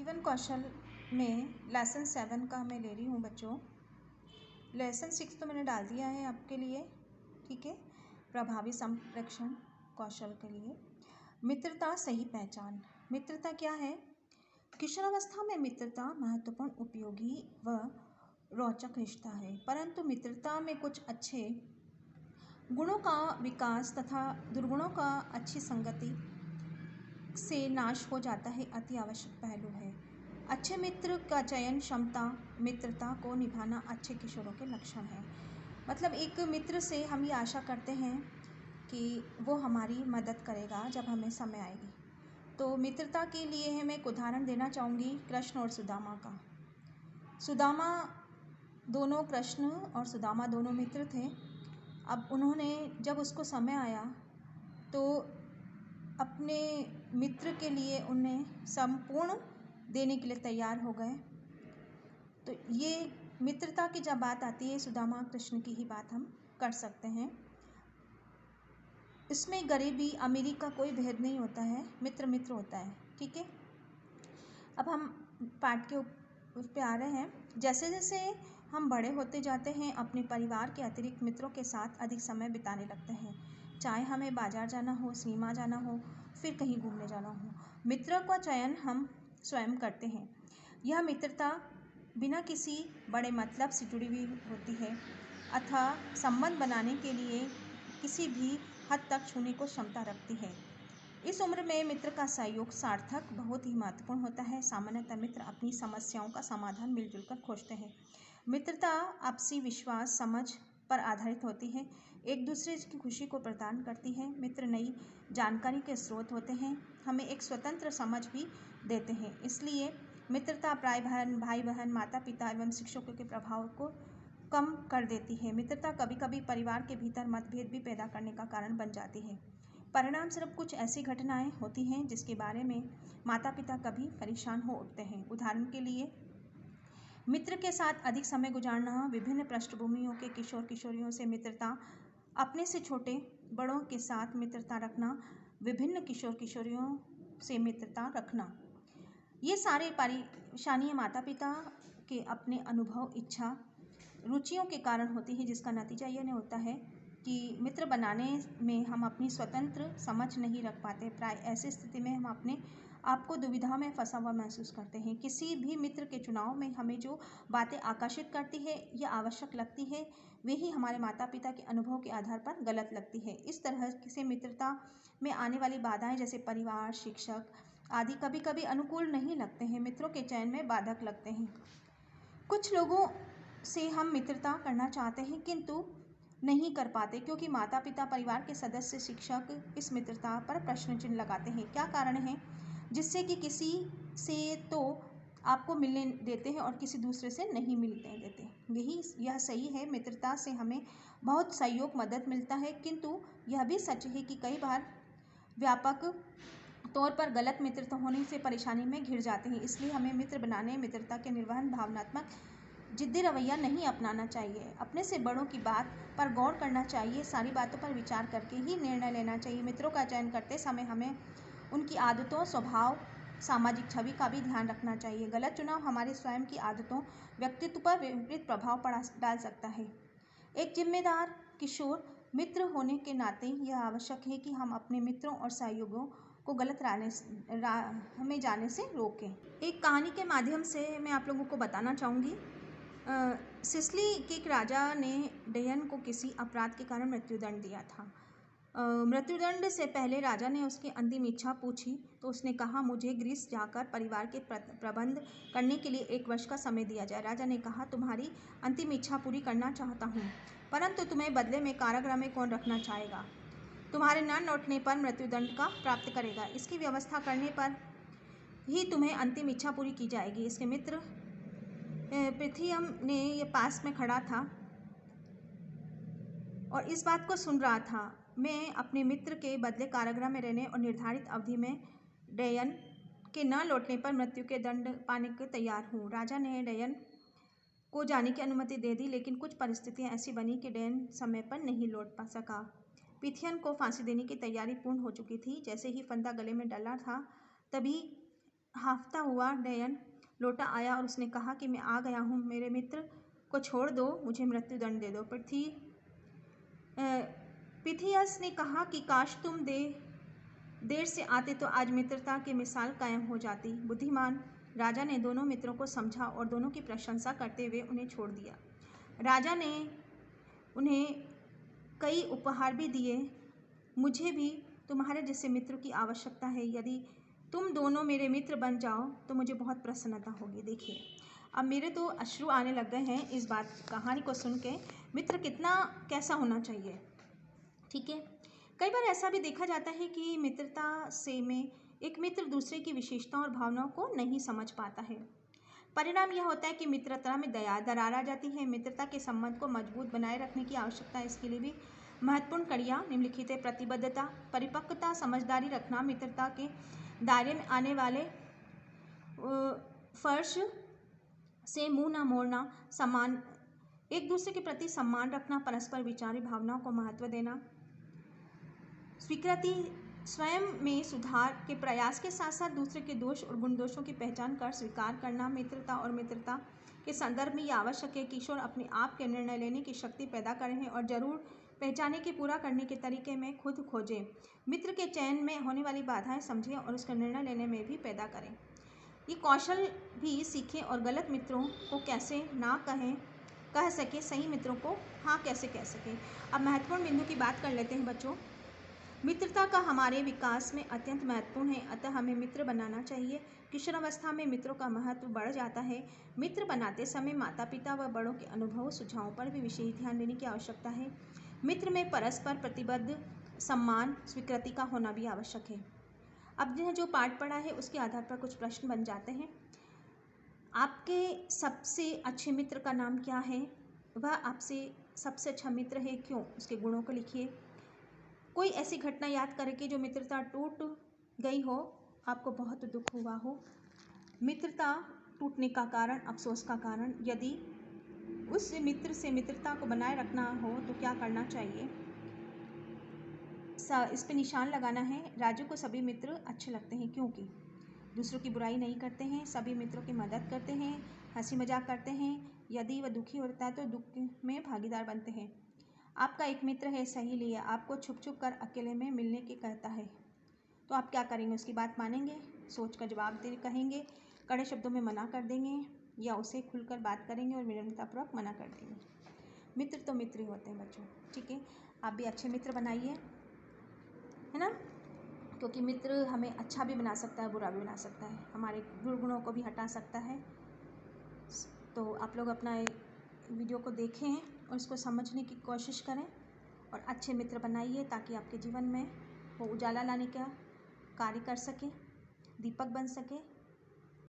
जीवन कौशल में लेसन 7 का मैं ले रही हूँ बच्चों। लेसन 6 तो मैंने डाल दिया है आपके लिए, ठीक है। प्रभावी संप्रेषण कौशल के लिए मित्रता सही पहचान। मित्रता क्या है? किशोरावस्था में मित्रता महत्वपूर्ण, उपयोगी व रोचक रिश्ता है, परंतु मित्रता में कुछ अच्छे गुणों का विकास तथा दुर्गुणों का अच्छी संगति से नाश हो जाता है, अति आवश्यक पहलू है। अच्छे मित्र का चयन क्षमता, मित्रता को निभाना अच्छे किशोरों के लक्षण हैं। मतलब एक मित्र से हम ये आशा करते हैं कि वो हमारी मदद करेगा जब हमें समय आएगी। तो मित्रता के लिए मैं एक उदाहरण देना चाहूँगी कृष्ण और सुदामा का। सुदामा दोनों, कृष्ण और सुदामा दोनों मित्र थे। अब उन्होंने जब उसको समय आया तो अपने मित्र के लिए उन्हें संपूर्ण देने के लिए तैयार हो गए। तो ये मित्रता की जब बात आती है, सुदामा कृष्ण की ही बात हम कर सकते हैं। इसमें गरीबी अमीरी का कोई भेद नहीं होता है, मित्र मित्र होता है, ठीक है। अब हम पाठ के उस पे आ रहे हैं। जैसे जैसे हम बड़े होते जाते हैं, अपने परिवार के अतिरिक्त मित्रों के साथ अधिक समय बिताने लगते हैं। चाहे हमें बाजार जाना हो, सिनेमा जाना हो, फिर कहीं घूमने जाना हो, मित्रों का चयन हम स्वयं करते हैं। यह मित्रता बिना किसी बड़े मतलब से जुड़ी हुई होती है अथवा संबंध बनाने के लिए किसी भी हद तक छूने को क्षमता रखती है। इस उम्र में मित्र का सहयोग सार्थक बहुत ही महत्वपूर्ण होता है। सामान्यतः मित्र अपनी समस्याओं का समाधान मिलजुल कर खोजते हैं। मित्रता आपसी विश्वास, समझ पर आधारित होती है, एक दूसरे की खुशी को प्रदान करती है। मित्र नई जानकारी के स्रोत होते हैं, हमें एक स्वतंत्र समझ भी देते हैं। इसलिए मित्रता भाई बहन, माता पिता एवं शिक्षकों के प्रभाव को कम कर देती है। मित्रता कभी कभी परिवार के भीतर मतभेद भी पैदा करने का कारण बन जाती है। परिणाम स्वरूप कुछ ऐसी घटनाएं होती हैं जिसके बारे में माता पिता कभी परेशान हो उठते हैं। उदाहरण के लिए, मित्र के साथ अधिक समय गुजारना, विभिन्न पृष्ठभूमियों के किशोर किशोरियों से मित्रता, अपने से छोटे बड़ों के साथ मित्रता रखना, विभिन्न किशोर किशोरियों से मित्रता रखना, ये सारे परेशानियाँ माता पिता के अपने अनुभव, इच्छा, रुचियों के कारण होती है, जिसका नतीजा यह नहीं होता है कि मित्र बनाने में हम अपनी स्वतंत्र समझ नहीं रख पाते। प्राय ऐसी स्थिति में हम अपने आप को दुविधा में फंसा हुआ महसूस करते हैं। किसी भी मित्र के चुनाव में हमें जो बातें आकर्षित करती है या आवश्यक लगती है, वे ही हमारे माता पिता के अनुभव के आधार पर गलत लगती है। इस तरह से मित्रता में आने वाली बाधाएं जैसे परिवार, शिक्षक आदि कभी कभी अनुकूल नहीं लगते हैं, मित्रों के चयन में बाधक लगते हैं। कुछ लोगों से हम मित्रता करना चाहते हैं किंतु नहीं कर पाते क्योंकि माता पिता, परिवार के सदस्य, शिक्षक इस मित्रता पर प्रश्न चिन्ह लगाते हैं। क्या कारण है जिससे कि किसी से तो आपको मिलने देते हैं और किसी दूसरे से नहीं मिलने देते? यह सही है, मित्रता से हमें बहुत सहयोग, मदद मिलता है, किंतु यह भी सच है कि कई बार व्यापक तौर पर गलत मित्रता होने से परेशानी में घिर जाते हैं। इसलिए हमें मित्र बनाने, मित्रता के निर्वहन भावनात्मक जिद्दी रवैया नहीं अपनाना चाहिए। अपने से बड़ों की बात पर गौर करना चाहिए, सारी बातों पर विचार करके ही निर्णय लेना चाहिए। मित्रों का चयन करते समय हमें उनकी आदतों, स्वभाव, सामाजिक छवि का भी ध्यान रखना चाहिए। गलत चुनाव हमारे स्वयं की आदतों, व्यक्तित्व पर विपरीत प्रभाव डाल सकता है। एक जिम्मेदार किशोर मित्र होने के नाते यह आवश्यक है कि हम अपने मित्रों और सहयोगियों को गलत राह में जाने से रोकें। एक कहानी के माध्यम से मैं आप लोगों को बताना चाहूँगी। सिसिली के एक राजा ने डेयन को किसी अपराध के कारण मृत्युदंड दिया था। मृत्युदंड से पहले राजा ने उसकी अंतिम इच्छा पूछी तो उसने कहा, मुझे ग्रीस जाकर परिवार के प्रबंध करने के लिए 1 वर्ष का समय दिया जाए। राजा ने कहा, तुम्हारी अंतिम इच्छा पूरी करना चाहता हूँ, परंतु तुम्हें बदले में कारागृह में कौन रखना चाहेगा? तुम्हारे न लौटने पर मृत्युदंड का प्राप्त करेगा। इसकी व्यवस्था करने पर ही तुम्हें अंतिम इच्छा पूरी की जाएगी। इसके मित्र पृथियम ने ये पास में खड़ा था और इस बात को सुन रहा था। मैं अपने मित्र के बदले कारागृह में रहने और निर्धारित अवधि में डेयन के न लौटने पर मृत्यु के दंड पाने के तैयार हूँ। राजा ने डेयन को जाने की अनुमति दे दी, लेकिन कुछ परिस्थितियाँ ऐसी बनी कि डेयन समय पर नहीं लौट पा सका। पिथियन को फांसी देने की तैयारी पूर्ण हो चुकी थी। जैसे ही फंदा गले में डला था, तभी हांफता हुआ डयन लौटा आया और उसने कहा कि मैं आ गया हूँ, मेरे मित्र को छोड़ दो, मुझे मृत्युदंड दे दो। पिथियस ने कहा कि काश तुम देर से आते तो आज मित्रता की मिसाल कायम हो जाती। बुद्धिमान राजा ने दोनों मित्रों को समझा और दोनों की प्रशंसा करते हुए उन्हें छोड़ दिया। राजा ने उन्हें कई उपहार भी दिए। मुझे भी तुम्हारे जैसे मित्र की आवश्यकता है। यदि तुम दोनों मेरे मित्र बन जाओ तो मुझे बहुत प्रसन्नता होगी। देखिए, अब मेरे तो अश्रु आने लग गए हैं इस बात कहानी को सुन के। मित्र कितना कैसा होना चाहिए, ठीक है। कई बार ऐसा भी देखा जाता है कि मित्रता से में एक मित्र दूसरे की विशेषताओं और भावनाओं को नहीं समझ पाता है। परिणाम यह होता है कि मित्रता में दरार आ जाती है। मित्रता के संबंध को मजबूत बनाए रखने की आवश्यकता है। इसके लिए भी महत्वपूर्ण कड़ियाँ निम्नलिखित है। प्रतिबद्धता, परिपक्वता, समझदारी रखना, मित्रता के दायरे में आने वाले फर्श से मुंह न मोड़ना, सम्मान, एक दूसरे के प्रति सम्मान रखना, परस्पर विचारी भावनाओं को महत्व देना, स्वीकृति, स्वयं में सुधार के प्रयास के साथ साथ दूसरे के दोष और गुण दोषों की पहचान कर स्वीकार करना। मित्रता और मित्रता के संदर्भ में यह आवश्यक है कि किशोर अपने आप के निर्णय लेने की शक्ति पैदा करें और जरूर पहचाने के पूरा करने के तरीके में खुद खोजें। मित्र के चयन में होने वाली बाधाएं समझें और उसका निर्णय लेने में भी पैदा करें। ये कौशल भी सीखें और गलत मित्रों को कैसे ना कह सके, सही मित्रों को हाँ कैसे कह सकें। अब महत्वपूर्ण बिंदु की बात कर लेते हैं बच्चों। मित्रता का हमारे विकास में अत्यंत महत्वपूर्ण है, अतः हमें मित्र बनाना चाहिए। किशोरावस्था में मित्रों का महत्व बढ़ जाता है। मित्र बनाते समय माता पिता व बड़ों के अनुभव सुझावों पर भी विशेष ध्यान देने की आवश्यकता है। मित्र में परस्पर प्रतिबद्ध, सम्मान, स्वीकृति का होना भी आवश्यक है। अब जो पाठ पढ़ा है उसके आधार पर कुछ प्रश्न बन जाते हैं। आपके सबसे अच्छे मित्र का नाम क्या है? वह आपसे सबसे अच्छा मित्र है क्यों? उसके गुणों को लिखिए। कोई ऐसी घटना याद करें कि जो मित्रता टूट गई हो, आपको बहुत दुख हुआ हो। मित्रता टूटने का कारण, अफसोस का कारण, यदि उस मित्र से मित्रता को बनाए रखना हो तो क्या करना चाहिए? इस पे निशान लगाना है। राजू को सभी मित्र अच्छे लगते हैं क्योंकि दूसरों की बुराई नहीं करते हैं, सभी मित्रों की मदद करते हैं, हंसी मजाक करते हैं, यदि वह दुखी होता है तो दुख में भागीदार बनते हैं। आपका एक मित्र है, सही लिया, आपको छुप छुप कर अकेले में मिलने के कहता है तो आप क्या करेंगे? उसकी बात मानेंगे, सोच कर जवाब कहेंगे, कड़े शब्दों में मना कर देंगे या उसे खुलकर बात करेंगे और विनम्रतापूर्वक मना कर देंगे। मित्र तो मित्र ही होते हैं बच्चों, ठीक है। आप भी अच्छे मित्र बनाइए, है ना, क्योंकि मित्र हमें अच्छा भी बना सकता है, बुरा भी बना सकता है, हमारे दुर्गुणों को भी हटा सकता है। तो आप लोग अपना वीडियो को देखें और इसको समझने की कोशिश करें और अच्छे मित्र बनाइए ताकि आपके जीवन में वो उजाला लाने का कार्य कर सके, दीपक बन सके।